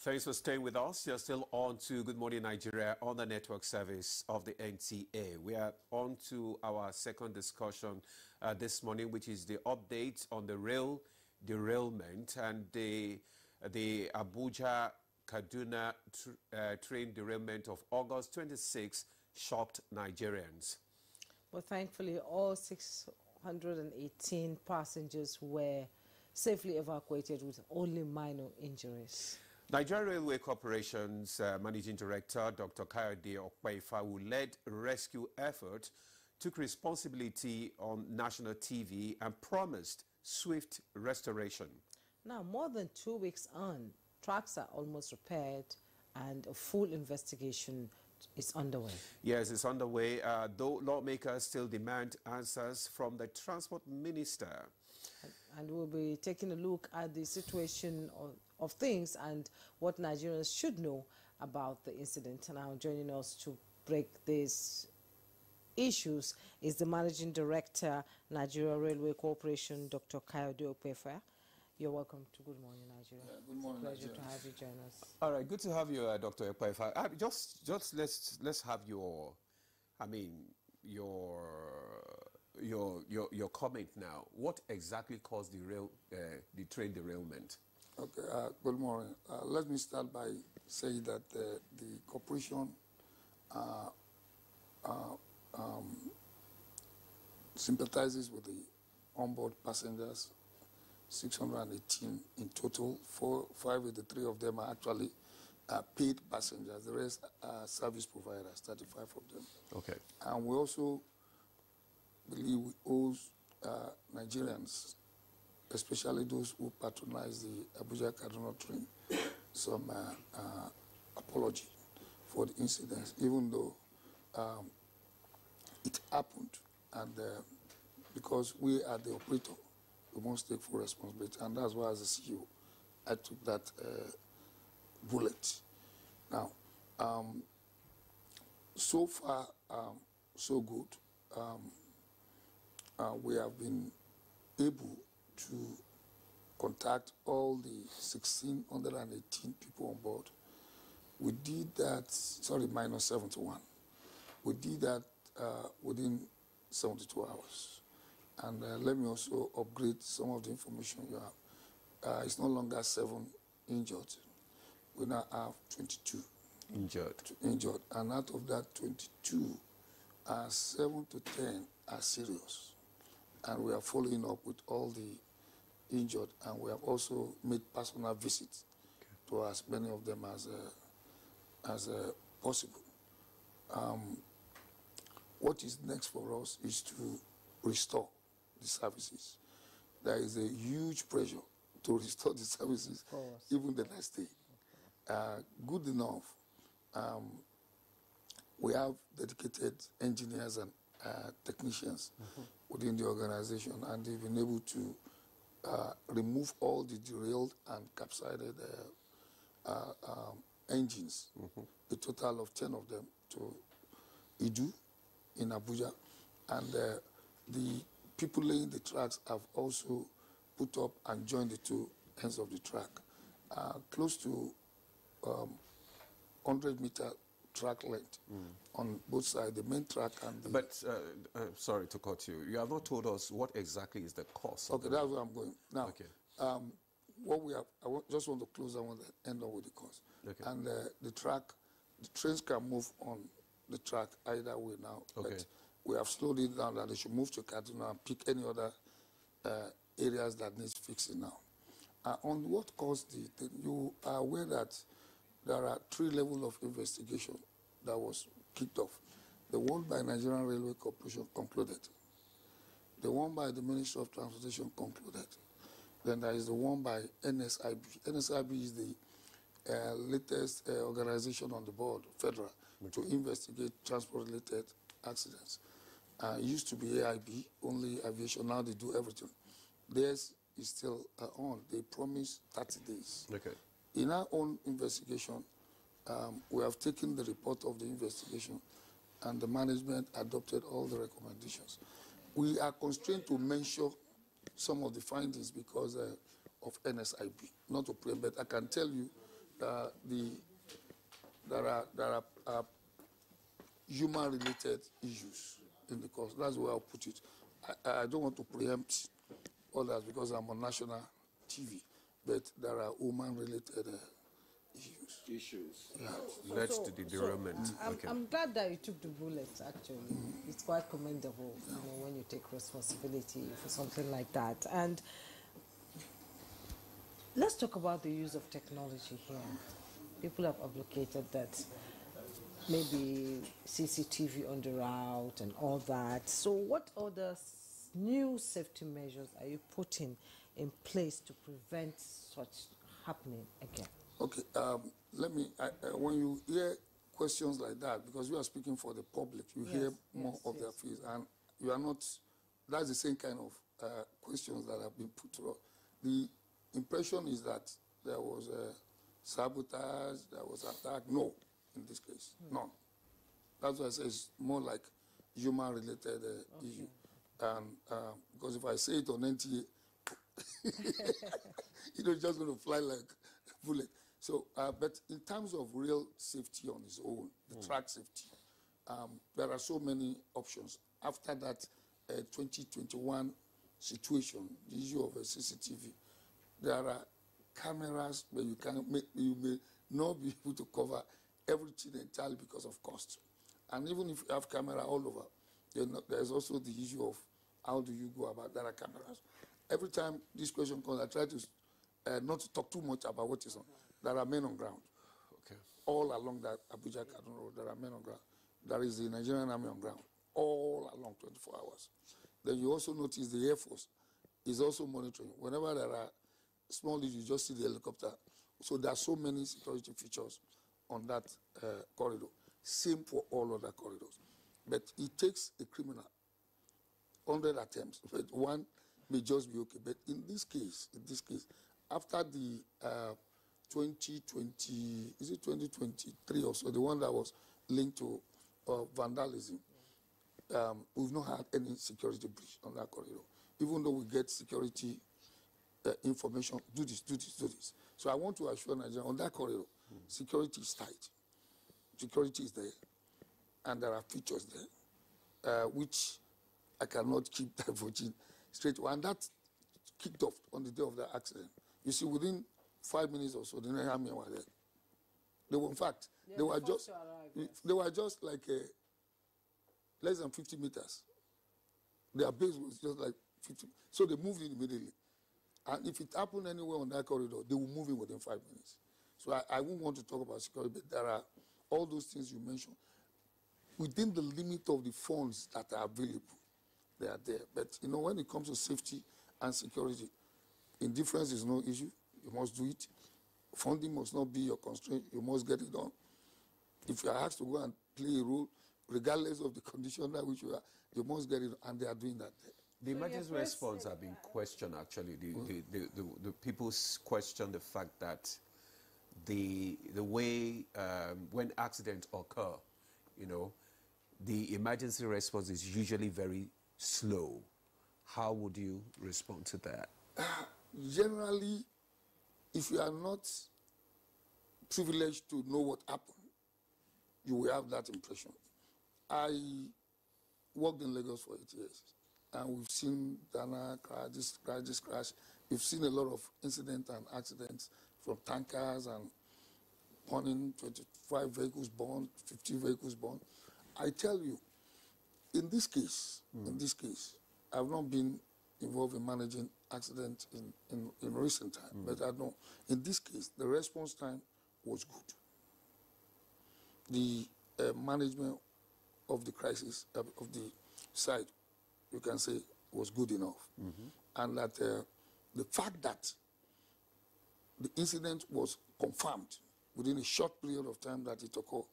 Thanks for staying with us. You're still on to Good Morning Nigeria on the network service of the NTA. We are on to our second discussion this morning, which is the update on the rail derailment and the Abuja Kaduna train derailment of August 26 shocked Nigerians. But thankfully, all 618 passengers were safely evacuated with only minor injuries. Nigerian Railway Corporation's Managing Director, Dr. Kayode Okpaifa, who led rescue effort, took responsibility on national TV and promised swift restoration. Now, more than 2 weeks on, tracks are almost repaired and a full investigation is underway. Yes, it's underway, though lawmakers still demand answers from the Transport Minister. And we'll be taking a look at the situation of things and what Nigerians should know about the incident. Now, joining us to break these issues is the Managing Director, Nigerian Railway Corporation, Dr. Kayode Okpaifa. You're welcome to Good Morning Nigeria. Yeah, good morning, it's a pleasure to have you join us. All right, good to have you, Dr. Okpaifa. Just let's have your comment now. What exactly caused the train derailment? Okay, good morning. Let me start by saying that the corporation sympathizes with the onboard passengers, 618 in total. 583 of them are actually paid passengers. The rest are service providers, 35 of them. Okay. And we also believe we owe Nigerians, especially those who patronize the Abuja Kaduna train, some apology for the incidents, even though it happened, and because we are the operator, we must take full responsibility, and that's why as a CEO, I took that bullet. Now, so far, so good. We have been able to contact all the 1,618 people on board. We did that, minus 71. We did that within 72 hours. And let me also upgrade some of the information you have. It's no longer 7 injured. We now have 22 injured. And out of that 22, 7 to 10 are serious. And we are following up with all the injured, and we have also made personal visits to as many of them as possible. What is next for us is to restore the services. There is a huge pressure to restore the services, even the next day. Good enough, we have dedicated engineers and technicians within the organization, and they've been able to remove all the derailed and capsized engines, a total of 10 of them, to Idu in Abuja. And the people laying the tracks have also put up and joined the two ends of the track. Close to 100-meter track length on both sides, the main track and the... But, sorry to cut you. You have not told us what exactly is the cost. Okay, that's where I'm going. Now, what we have, just want to close, I want to end up with the cost. Okay. And the trains can move on the track either way now. Okay. But we have slowed it down that they should move to Kaduna and pick any other areas that needs fixing now. On what caused the thing, you are aware that there are 3 levels of investigation that was kicked off. The one by Nigerian Railway Corporation concluded. The one by the Ministry of Transportation concluded. Then there is the one by NSIB. NSIB is the latest organization on the board, federal, to investigate transport-related accidents. It used to be AIB, only aviation. Now they do everything. Theirs is still on. They promise 30 days. Okay. In our own investigation, we have taken the report of the investigation, and the management adopted all the recommendations. We are constrained to mention some of the findings because of NSIB, not to play, but I can tell you there are human-related issues in the course. That's the way I'll put it. I don't want to preempt others because I'm on national TV, but there are human-related issues. Yeah. Led to the derailment. I'm glad that you took the bullet, actually. It's quite commendable, you know, when you take responsibility for something like that. And let's talk about the use of technology here. People have advocated that maybe CCTV on the route and all that. So what other new safety measures are you putting in place to prevent such happening again? Okay, let me, when you hear questions like that, because you are speaking for the public, you hear more of their fears, and you are not, that's the same kind of questions that have been put to us. The impression is that there was a sabotage, there was attack. No, in this case, none. That's why I say it's more like human-related issue. And because if I say it on NTA, you know, it's just going to fly like a bullet. So, but in terms of real safety on its own, the track safety, there are so many options. After that 2021 situation, the issue of a CCTV, there are cameras where you may not be able to cover everything entirely because of cost. And even if you have camera all over, there's also the issue of how do you go about there are cameras. Every time this question comes, I try to not to talk too much about what is on. There are men on ground. Okay. All along that Abuja Kaduna Road, there are men on ground. There is the Nigerian Army on ground, all along 24 hours. Then you also notice the Air Force is also monitoring. Whenever there are small issues, you just see the helicopter. So there are so many security features on that corridor. Same for all other corridors. But it takes a criminal 100 attempts, but one may just be okay. But in this case, after the 2020, is it 2023 or so, the one that was linked to vandalism, we've not had any security breach on that corridor. Even though we get security information, do this. So I want to assure Nigeria, on that corridor, security is tight. Security is there, and there are features there, which I cannot keep diverging straight away. And that kicked off on the day of the accident. You see, within 5 minutes or so, the Nigerian Army were there. They were, in fact, they were just like less than 50 meters. Their base was just like 50. So they moved in immediately. And if it happened anywhere on that corridor, they will move in within 5 minutes. So I won't want to talk about security, but there are all those things you mentioned. Within the limit of the funds that are available, they are there. But, you know, when it comes to safety and security, indifference is no issue. You must do it. Funding must not be your constraint. You must get it done. If you are asked to go and play a role, regardless of the condition in which you are, you must get it, and they are doing that. The emergency response have been questioned, actually. The people question the fact that the way when accidents occur, you know, the emergency response is usually very slow. How would you respond to that? Generally, if you are not privileged to know what happened, you will have that impression. I worked in Lagos for 8 years, and we've seen Dana crash, this crash. We've seen a lot of incidents and accidents from tankers and burning, 25 vehicles burned, 50 vehicles burned. I tell you, in this case, I've not been involved in managing accidents in recent time, but I know in this case, the response time was good. The management of the crisis, of the site, you can say, was good enough. And that the fact that the incident was confirmed within a short period of time that it occurred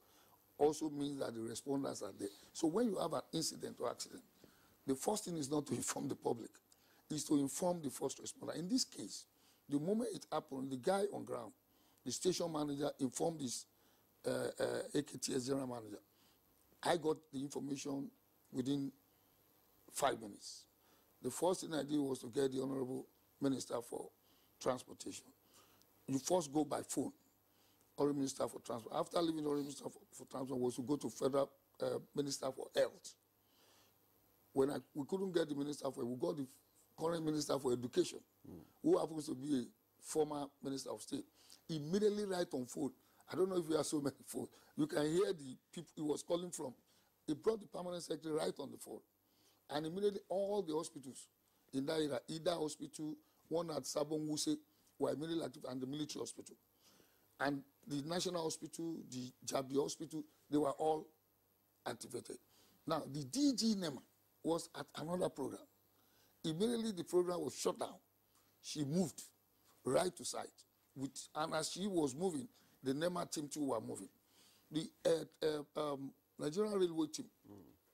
also means that the responders are there. So when you have an incident or accident, the first thing is not to inform the public, is to inform the first responder. In this case, the moment it happened, the guy on ground, the station manager informed his AKTS general manager. I got the information within 5 minutes. The first thing I did was to get the Honorable Minister for Transportation. You first go by phone Ori Minister for Transport. After leaving Ori Minister for Transport, was to go to Federal Minister for Health. When we couldn't get the Minister for, we got the current Minister for Education, who happens to be a former Minister of State. Immediately right on phone. I don't know if you have so many phones. You can hear the people he was calling from. He brought the permanent secretary right on the phone. And immediately all the hospitals in that area, Ida Hospital, one at Sabon Wuse, were immediately active, and the military hospital. And the National Hospital, the Jabi Hospital, they were all activated. Now, the DG NEMA was at another program. Immediately the program was shut down. She moved right to site. And as she was moving, the NEMA team too were moving. The Nigerian Railway team,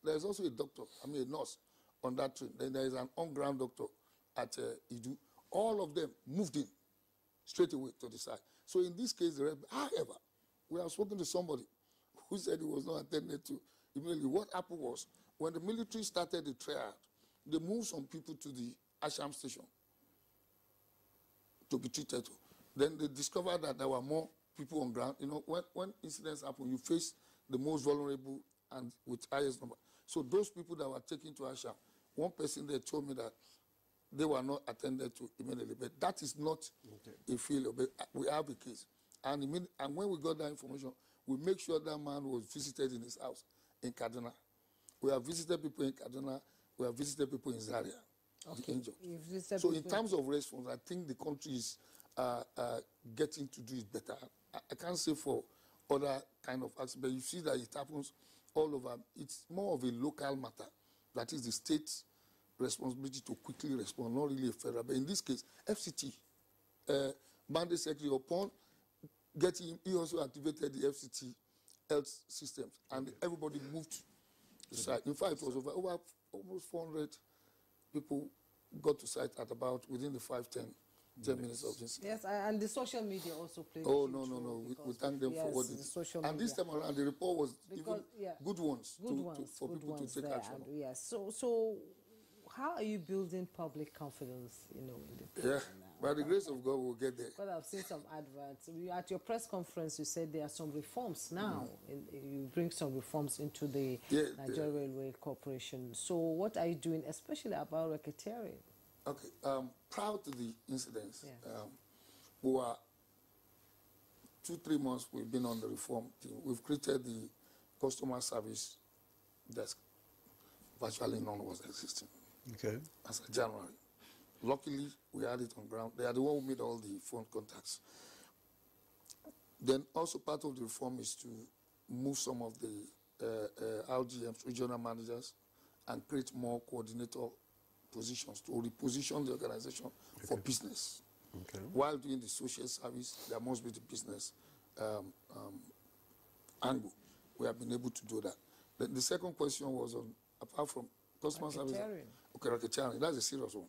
there's also a doctor, a nurse on that train. Then there is an on-ground doctor at Idu. All of them moved in straight away to the side. So in this case, however, we have spoken to somebody who said he was not attended to immediately. What happened was, when the military started the trial, they moved some people to the Asham station to be treated. Then they discovered that there were more people on ground. You know, when incidents happen, you face the most vulnerable and with highest number. So those people that were taken to Asham, one person there told me that they were not attended to immediately. But that is not a failure. But we have a case. And when we got that information, we make sure that man was visited in his house in Kaduna. We have visited people in Kaduna. We have visited people in Zaria. Okay. So in terms of response, I think the country is getting to do it better. I can't say for other kind of acts, but you see that it happens all over. It's more of a local matter. That is the state's responsibility to quickly respond, not really a federal. But in this case, FCT, Mandate Secretary, upon getting, he also activated the FCT health systems, and everybody moved to site. In fact, it was over almost 400 people got to site at about within the 5-10 minutes of this. Yes, and the social media also played. Oh, no. We thank them for what they did. And this time around, the report was good ones for people to take action. Yes. So how are you building public confidence, in the now? By the grace of God, we'll get there. Because I've seen some adverts. At your press conference, you said there are some reforms now. You bring some reforms into the Nigerian Railway Corporation. So what are you doing, especially about racketeering? Okay. Prior to the incidents, we were 2-3 months we've been on the reform team. We've created the customer service desk. Virtually none was existing. Okay. As of January. Luckily, we had it on ground. They are the one who made all the phone contacts. Then also part of the reform is to move some of the RGMs, regional managers, and create more coordinator positions to reposition the organization for business. Okay. While doing the social service, there must be the business angle. We have been able to do that. The second question was on, apart from customer service. Okay, racketeering. That's a serious one.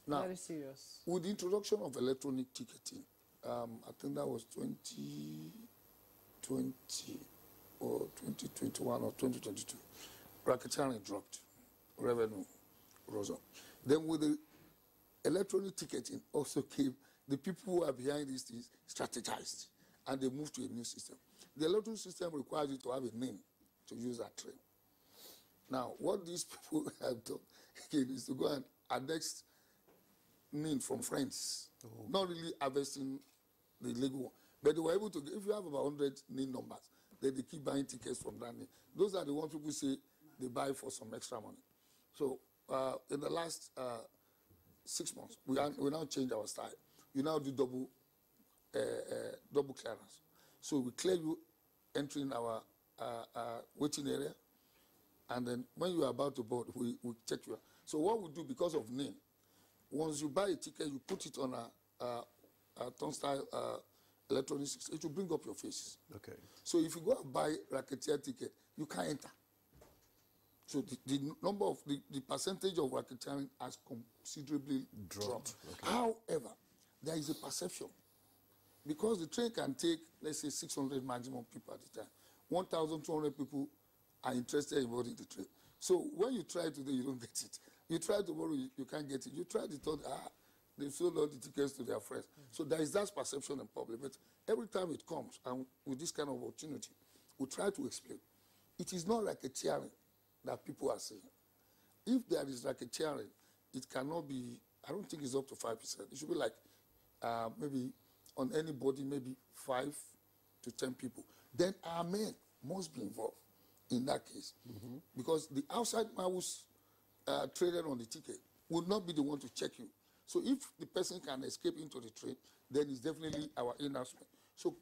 Now, very serious. With the introduction of electronic ticketing, I think that was 2020 or 2021 or 2022, racketeering dropped, revenue rose up. Then with the electronic ticketing also came, the people who are behind these things strategized, and they moved to a new system. The electronic system requires you to have a name to use that train. Now, what these people have done is to go and annex name from friends, not really harvesting the legal one. But they were able to, if you have about 100 name numbers, then they keep buying tickets from that name. Those are the ones people say they buy for some extra money. So in the last 6 months, we now change our style. You now do double clearance. So we clear you entering our waiting area, and then when you are about to board, we check you out. So what we do, because of name, once you buy a ticket, you put it on a turnstile electronic system. It will bring up your faces. Okay. So if you go and buy racketeer ticket, you can't enter. So the number of the percentage of racketeering has considerably dropped. Okay. However, there is a perception, because the train can take, let's say, 600 maximum people at a time. 1,200 people are interested in boarding the train. So when you try today, you don't get it. You try tomorrow, you can't get it. You try the third, they sold all the tickets to their friends. So there is that perception in public. But every time it comes, and with this kind of opportunity, we try to explain. It is not racketeering that people are saying. If there is racketeering, it cannot be, I don't think it's up to 5%. It should be like maybe on anybody, maybe 5 to 10 people. Then our men must be involved in that case. Because the outside man who's traded on the ticket would not be the one to check you. So if the person can escape into the trade, then it's definitely our in-house men. So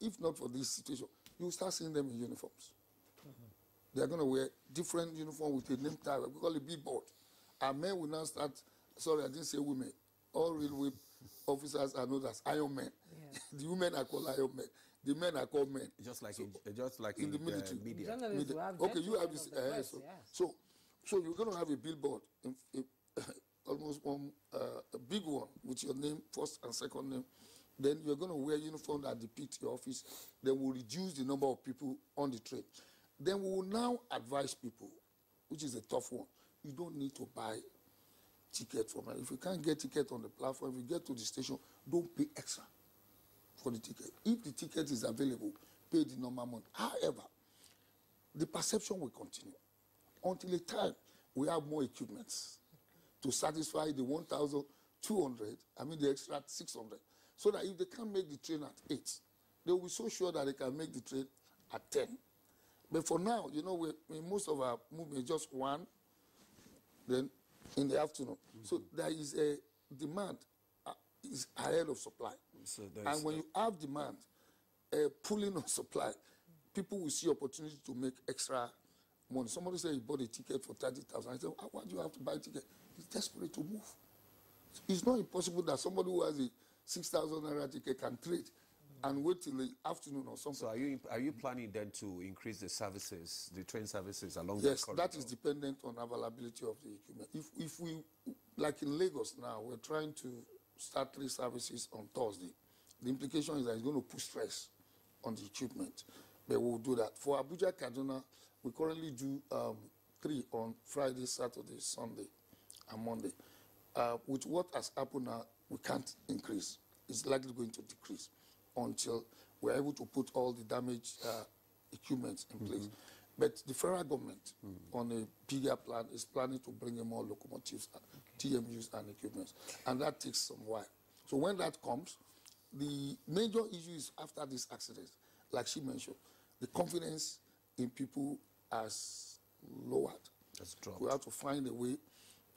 if not for this situation, you will start seeing them in uniforms. They're going to wear different uniform with a name tag. We call it billboard. Our men will now start, sorry, I didn't say women. All railway officers are known as iron men. Yeah. The women are called iron men. The men are called men. Just like in the military. Media. Okay, you have this. So you're going to have a billboard, almost one, a big one with your name, first and second name. Then you're going to wear uniform that depict your office. Then we'll reduce the number of people on the train. Then we will now advise people, which is a tough one. You don't need to buy ticket from it. If you can't get ticket on the platform, if you get to the station, don't pay extra for the ticket. If the ticket is available, pay the normal amount. However, the perception will continue until the time we have more equipments to satisfy the 1,200, the extra 600. So that if they can't make the train at 8, they will be so sure that they can make the train at 10. But for now, most of our movement just 1, then in the afternoon. So there is a demand is ahead of supply. So and when you have demand, pulling on supply, people will see opportunity to make extra money. Somebody said he bought a ticket for 30,000. I said, why do you have to buy a ticket? He's desperate to move. It's not impossible that somebody who has a 6,000 naira ticket can trade and wait till the afternoon or something. So are you planning then to increase the services, the train services along the corridor? Yes, that is dependent on availability of the equipment. If we, like in Lagos now, we're trying to start 3 services on Thursday. The implication is that it's going to put stress on the equipment, but we'll do that. For Abuja, Kaduna, we currently do 3 on Friday, Saturday, Sunday, and Monday. With what has happened now, we can't increase. It's likely going to decrease until we're able to put all the damaged equipment in place. But the federal government, on a bigger plan, is planning to bring in more locomotives, TMUs, and equipment. And that takes some while. So when that comes, the major issue is after this accident, like she mentioned, the confidence in people has lowered. That's dropped. We have to find a way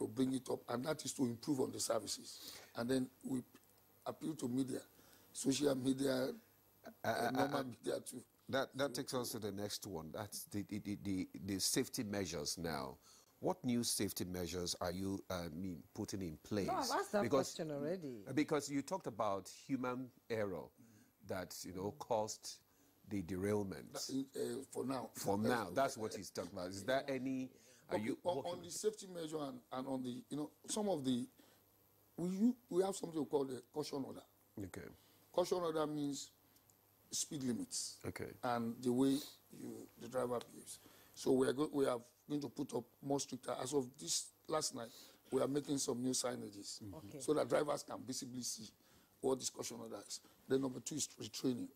to bring it up, and that is to improve on the services. And then we appeal to media, social media, normal media too. That takes us to the next one. That's the safety measures now. What new safety measures are you putting in place? No, I've asked that question already. Because you talked about human error that caused the derailment. For now. For now, that's what he's talking about. Is there any? Are you on the safety measure and on the some of the we have something we call the caution order. Okay. Caution order means speed limits. Okay. And the way the driver behaves. So we are going to put up more stricter. As of this last night, we are making some new signages so that drivers can visibly see what this caution order is. Then number 2 is retraining.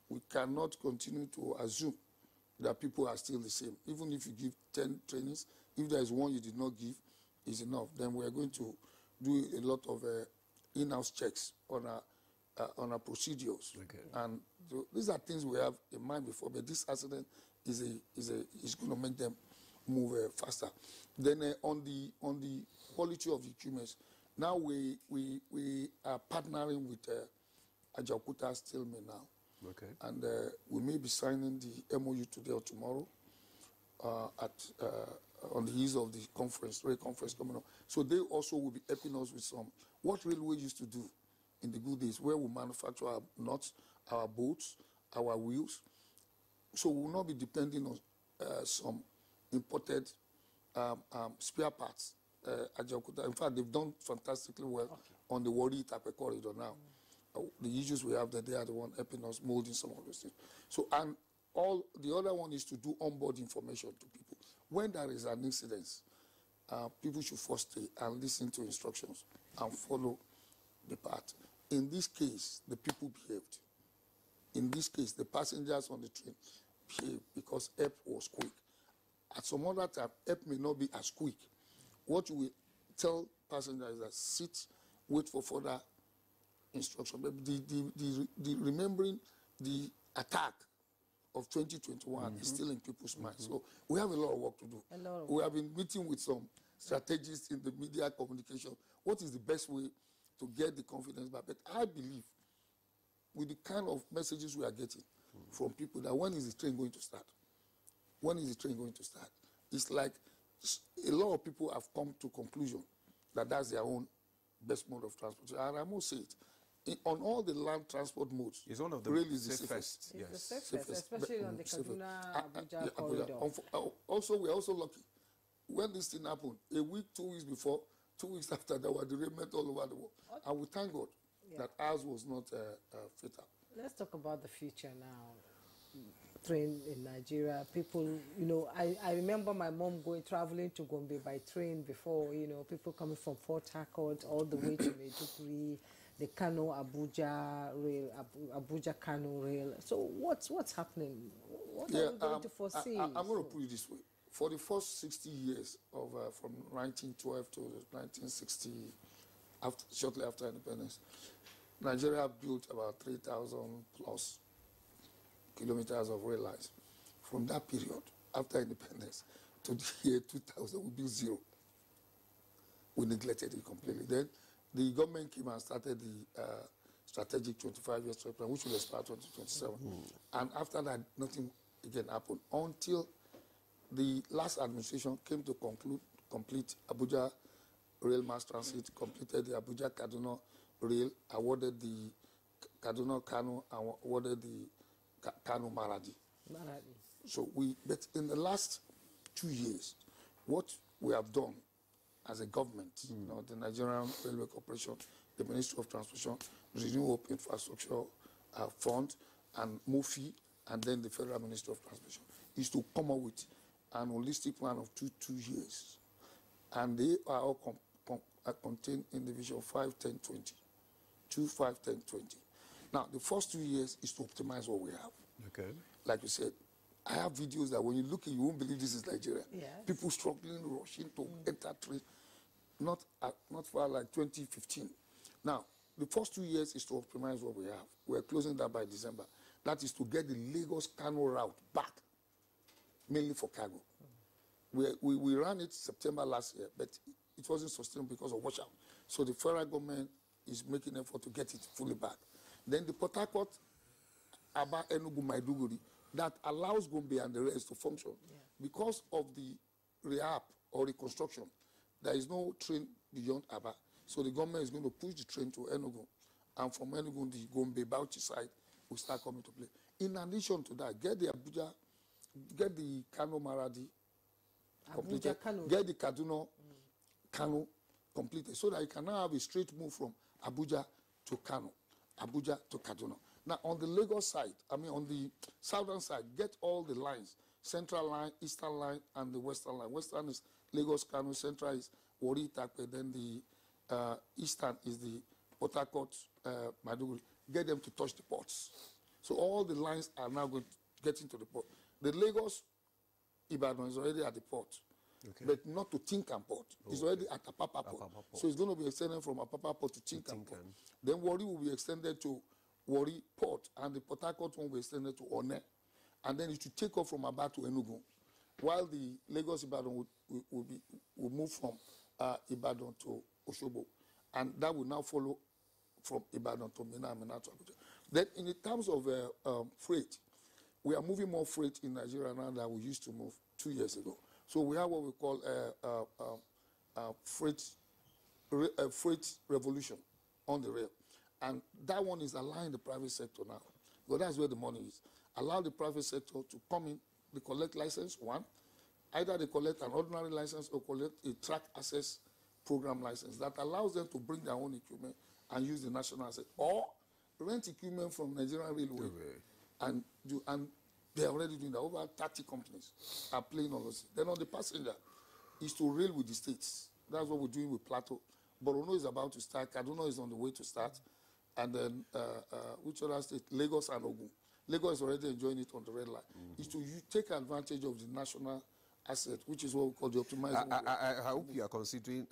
We cannot continue to assume that people are still the same. Even if you give 10 trainings, if there is one you did not give, is enough. Then we are going to do a lot of in-house checks on our procedures. Okay. And these are things we have in mind before, but this accident is going to make them move faster. Then on the quality of the equipment, now we are partnering with Ajaokuta Steel Mill now. Okay. And we may be signing the MOU today or tomorrow on the ease of the rail conference coming up. So they also will be helping us with what railway used to do in the good days, where we manufacture our nuts, our bolts, our wheels. So we will not be depending on some imported spare parts. In fact, they've done fantastically well on the Warri-Itakpe corridor now. The issues we have that they are the one helping us molding some of those things. So, and all the other one is to do onboard information to people. When there is an incident, people should first stay and listen to instructions and follow depart. In this case, the people behaved. In this case, the passengers on the train behaved because help was quick. At some other time, help may not be as quick. What you will tell passengers is that sit, wait for further instruction. But remembering the attack of 2021 is still in people's minds. So we have a lot of work to do. We have been meeting with some strategists in the media communication. What is the best way to get the confidence back? But I believe with the kind of messages we are getting from people that when is the train going to start? When is the train going to start? It's like a lot of people have come to conclusion that that's their own best mode of transport. And I must say it, on all the land transport modes, it's one of the rail is the safest. safest. It's the safest, especially on the Kaduna-Abuja corridor. Also, we're also lucky. When this thing happened, a week, 2 weeks before, 2 weeks after, there were derailment all over the world. Okay. And we thank God that ours was not fatal. Let's talk about the future now. Train in Nigeria, people, you know, I remember my mom traveling to Gombe by train before, you know, people coming from Port Harcourt all the way to Maiduguri, the Kano-Abuja rail, Abuja-Kano rail. So what's happening? What are we going to foresee? I'm going to put it this way. For the first 60 years of from 1912 to 1960, shortly after independence, Nigeria built about 3,000 plus kilometers of rail lines. From that period, after independence, to the year 2000, we built zero. We neglected it completely. Then the government came and started the strategic 25-year plan, which will expire 2027. And after that, nothing again happened until the last administration came to complete Abuja Rail Mass Transit, completed the Abuja-Kaduna Rail, awarded the Kaduna-Kano, and awarded the Kano-Maradi. So but in the last 2 years, what we have done as a government, you know, the Nigerian Railway Corporation, the Ministry of Transportation, the Renewable Infrastructure Fund, and MOFI, and then the Federal Ministry of Transportation, is to come up with an holistic plan of two years. And they are all contained in the Vision 5, 10, 20. 2, 5, 10, 20. Now, the first 2 years is to optimize what we have. Okay. Like you said, I have videos that when you look at, you won't believe this is Nigeria. Yes. People struggling, rushing to enter train, not far like 2015. Now, the first 2 years is to optimize what we have. We're closing that by December. That is to get the Lagos-Kano route back, mainly for cargo. We ran it September last year, but it wasn't sustainable because of washout. So the federal government is making effort to get it fully back. Then the Port Harcourt, Aba, Enugu, Maiduguri, that allows Gombe and the rest to function. Yeah. Because of the rehab or reconstruction, there is no train beyond Aba. So the government is going to push the train to Enugu. And from Enugu, the Gombe, Bauchi side will start coming to play. In addition to that, get the Abuja, get the Kano Maradi completed, get the Kaduna Kano completed, so that you can now have a straight move from Abuja to Kano, Abuja to Kaduna. Now, on the Lagos side, I mean on the southern side, get all the lines, central line, eastern line, and the western line. Western is Lagos, Kano, central is Warri, Takpe, then the eastern is the Port Harcourt, Maiduguri. Get them to touch the ports. So all the lines are now going to get into the port. The Lagos Ibadan is already at the port, but not to Tinkan port. It's already at Apapa port. So it's going to be extended from Apapa port to Tinkan port. Then Warri will be extended to Warri port, and the Port Harcourt one will be extended to One. And then it will take off from Aba to Enugu, while the Lagos Ibadan will move from Ibadan to Oshobo. And that will now follow from Ibadan to Mina to Abuja. Then in the terms of freight, we are moving more freight in Nigeria now than we used to move 2 years ago. So we have what we call freight revolution on the rail. And that one is allowing the private sector now. Because that's where the money is. Allow the private sector to come in, they collect license, one. Either they collect an ordinary license or collect a track access program license that allows them to bring their own equipment and use the national asset. Or rent equipment from Nigerian Railway. And they're already doing that. Over 30 companies are playing on those. Then on the passenger is to rail with the states. That's what we're doing with Plateau. Borno is about to start. Kaduna is on the way to start. And then, which other state? Lagos and Ogun. Lagos is already enjoying it on the red line. Is to take advantage of the national asset, which is what we call the optimized. I hope you are considering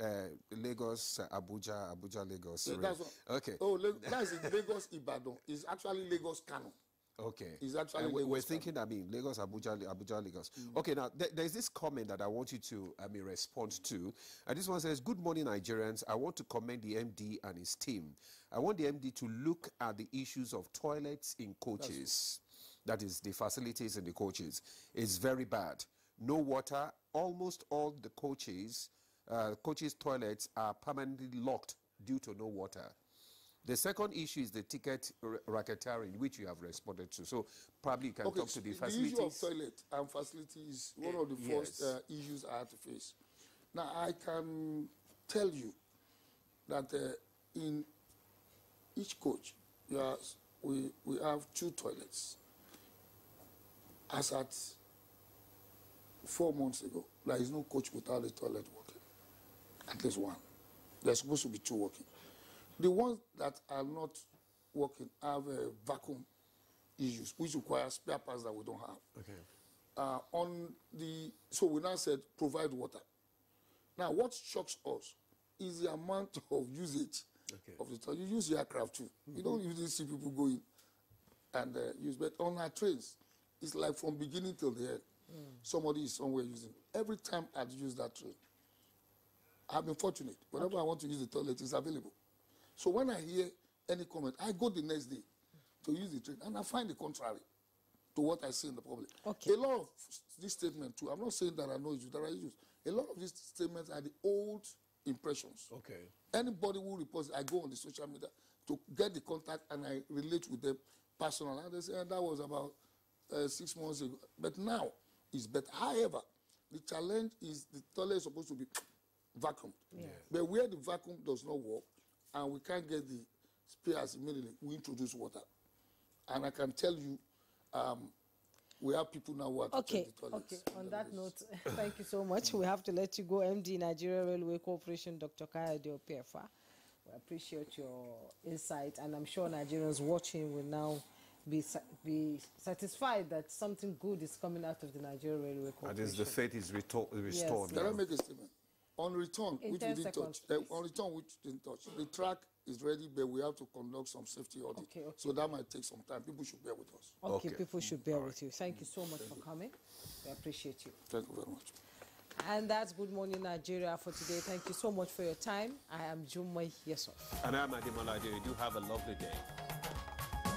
Lagos, Abuja, Lagos. Yeah, that's what, okay. Oh, that's in Lagos, Ibadan. It's actually Lagos, Kano. Okay. It's actually Lagos, we're thinking, Lagos, Abuja, Lagos. Okay, now, there's this comment that I want you to respond to. And this one says, good morning, Nigerians. I want to commend the MD and his team. I want the MD to look at the issues of toilets in coaches. That is, the facilities in the coaches. It's very bad. No water. Almost all the coaches' toilets are permanently locked due to no water. The second issue is the ticket racketeering, which you have responded to. So probably you can talk to the facilities. The issue of toilet and facility is one of the first issues I had to face. Now, I can tell you that in each coach, we have 2 toilets. As at 4 months ago, there is no coach without a toilet working. At least one. There's supposed to be 2 working. The ones that are not working have vacuum issues, which require spare parts that we don't have. Okay. So we now said provide water. Now, what shocks us is the amount of usage of the toilet. You use the aircraft too. You don't usually see people going and use, but on our trains, it's like from beginning till the end. Somebody is somewhere using. Every time I use that train, I've been fortunate. Whenever I want to use the toilet, it's available. So when I hear any comment, I go the next day to use the train, and I find the contrary to what I see in the public. Okay. A lot of these statements, too, I'm not saying that I know issues, that I use. A lot of these statements are the old impressions. Okay. Anybody who reports, I go on the social media to get the contact, and I relate with them personally. And they say, that was about 6 months ago. But now, it's better. However, the challenge is the toilet is supposed to be vacuumed. Yeah. But where the vacuum does not work, and we can't get the spares immediately, we introduce water. And I can tell you, we have people now who are to check the toilets. Okay, on that note, thank you so much. We have to let you go. MD, Nigeria Railway Corporation, Dr. Kayode Opefa. We appreciate your insight, and I'm sure Nigerians watching will now be satisfied that something good is coming out of the Nigeria Railway Corporation. That is, the faith is restored. Yes, Can I make a statement? On return, which we didn't touch, the track is ready, but we have to conduct some safety audit. Okay. So that might take some time. People should bear with us. Okay, people should bear with you. Thank you so much for coming. We appreciate you. Thank you very much. And that's Good Morning Nigeria for today. Thank you so much for your time. I am Jumai Yesov. And I'm Ademola. You do have a lovely day.